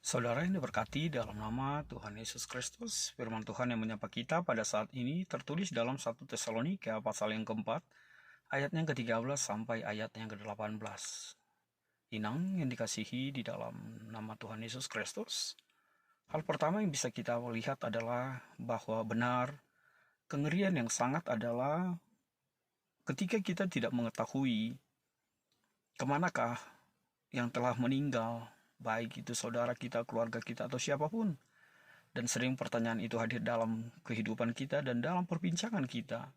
Saudara yang diberkati dalam nama Tuhan Yesus Kristus, firman Tuhan yang menyapa kita pada saat ini tertulis dalam 1 Tesalonika pasal yang keempat, ayat yang ke-13 sampai ayat yang ke-18. Inang yang dikasihi di dalam nama Tuhan Yesus Kristus, hal pertama yang bisa kita lihat adalah bahwa benar, kengerian yang sangat adalah ketika kita tidak mengetahui kemanakah yang telah meninggal, baik itu saudara kita, keluarga kita, atau siapapun. Dan sering pertanyaan itu hadir dalam kehidupan kita dan dalam perbincangan kita.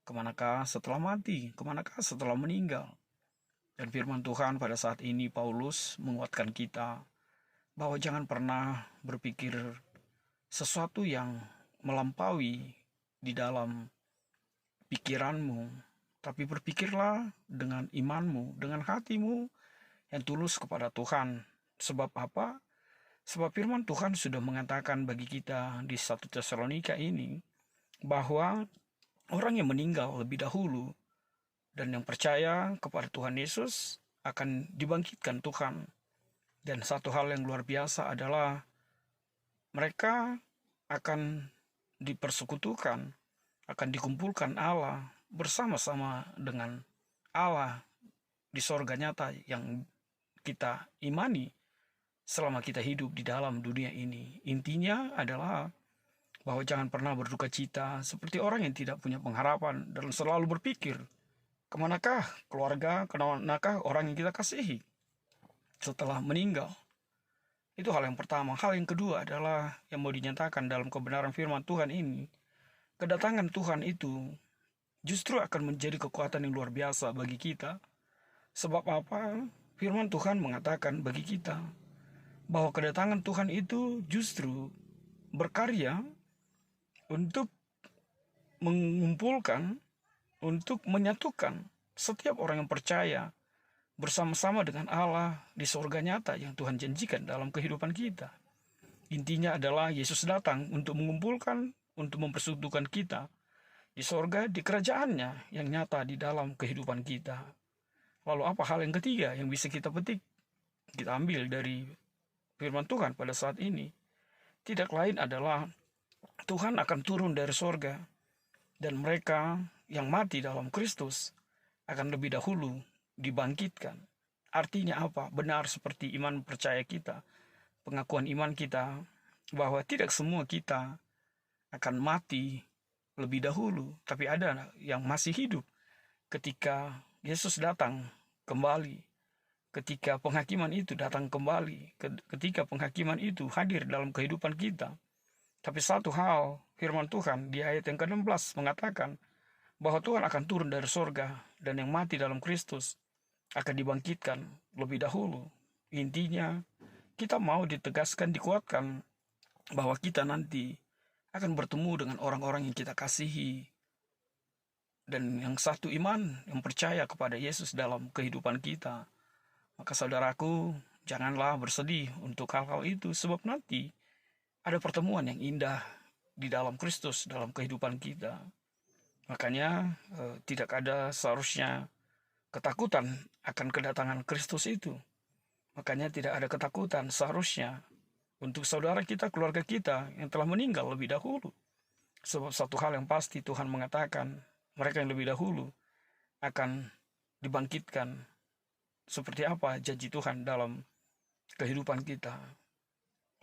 Kemanakah setelah mati? Kemanakah setelah meninggal? Dan firman Tuhan pada saat ini Paulus menguatkan kita bahwa jangan pernah berpikir sesuatu yang melampaui di dalam pikiranmu, tapi berpikirlah dengan imanmu, dengan hatimu yang tulus kepada Tuhan. Sebab apa? Sebab firman Tuhan sudah mengatakan bagi kita di 1 Tesalonika ini bahwa orang yang meninggal lebih dahulu dan yang percaya kepada Tuhan Yesus akan dibangkitkan Tuhan. Dan satu hal yang luar biasa adalah mereka akan dipersekutukan, akan dikumpulkan Allah bersama-sama dengan Allah di sorga nyata yang kita imani selama kita hidup di dalam dunia ini. Intinya adalah bahwa jangan pernah berduka cita seperti orang yang tidak punya pengharapan dan selalu berpikir, kemanakah keluarga, kemanakah orang yang kita kasihi setelah meninggal. Itu hal yang pertama. Hal yang kedua adalah yang mau dinyatakan dalam kebenaran firman Tuhan ini, kedatangan Tuhan itu justru akan menjadi kekuatan yang luar biasa bagi kita. Sebab apa? Firman Tuhan mengatakan bagi kita bahwa kedatangan Tuhan itu justru berkarya untuk mengumpulkan, untuk menyatukan setiap orang yang percaya bersama-sama dengan Allah di surga nyata yang Tuhan janjikan dalam kehidupan kita. Intinya adalah Yesus datang untuk mengumpulkan, untuk mempersatukan kita di surga, di kerajaannya yang nyata di dalam kehidupan kita. Lalu apa hal yang ketiga yang bisa kita petik, kita ambil dari firman Tuhan pada saat ini? Tidak lain adalah Tuhan akan turun dari surga dan mereka yang mati dalam Kristus akan lebih dahulu dibangkitkan. Artinya apa? Benar seperti iman percaya kita, pengakuan iman kita, bahwa tidak semua kita akan mati lebih dahulu, tapi ada yang masih hidup ketika Yesus datang kembali, ketika penghakiman itu datang kembali, ketika penghakiman itu hadir dalam kehidupan kita. Tapi satu hal, firman Tuhan di ayat yang ke-16 mengatakan bahwa Tuhan akan turun dari sorga dan yang mati dalam Kristus akan dibangkitkan lebih dahulu. Intinya, kita mau ditegaskan, dikuatkan bahwa kita nanti akan bertemu dengan orang-orang yang kita kasihi, dan yang satu iman, yang percaya kepada Yesus dalam kehidupan kita. Maka saudaraku, janganlah bersedih untuk hal-hal itu, sebab nanti ada pertemuan yang indah di dalam Kristus, dalam kehidupan kita. Makanya tidak ada seharusnya ketakutan akan kedatangan Kristus itu. Makanya tidak ada ketakutan seharusnya untuk saudara kita, keluarga kita yang telah meninggal lebih dahulu. Sebab satu hal yang pasti Tuhan mengatakan, mereka yang lebih dahulu akan dibangkitkan. Seperti apa janji Tuhan dalam kehidupan kita.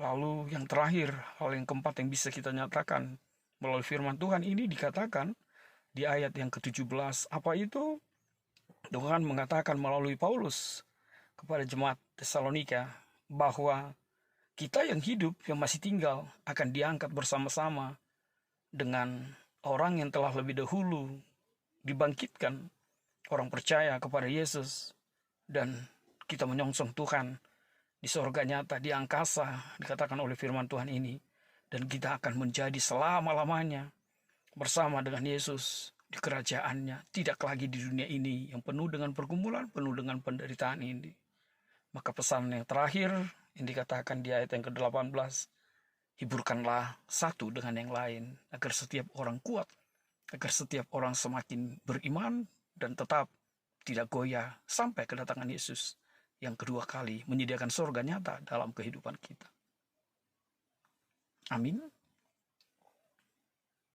Lalu yang terakhir, hal yang keempat yang bisa kita nyatakan melalui firman Tuhan ini dikatakan di ayat yang ke-17. Apa itu? Tuhan mengatakan melalui Paulus kepada jemaat Tesalonika bahwa kita yang hidup, yang masih tinggal, akan diangkat bersama-sama dengan orang yang telah lebih dahulu dibangkitkan, orang percaya kepada Yesus, dan kita menyongsong Tuhan di sorga nyata, di angkasa, dikatakan oleh firman Tuhan ini, dan kita akan menjadi selama-lamanya bersama dengan Yesus di kerajaannya, tidak lagi di dunia ini yang penuh dengan pergumulan, penuh dengan penderitaan ini. Maka pesan yang terakhir yang dikatakan di ayat yang ke-18, hiburkanlah satu dengan yang lain, agar setiap orang kuat, agar setiap orang semakin beriman dan tetap tidak goyah sampai kedatangan Yesus yang kedua kali menyediakan surga nyata dalam kehidupan kita. Amin.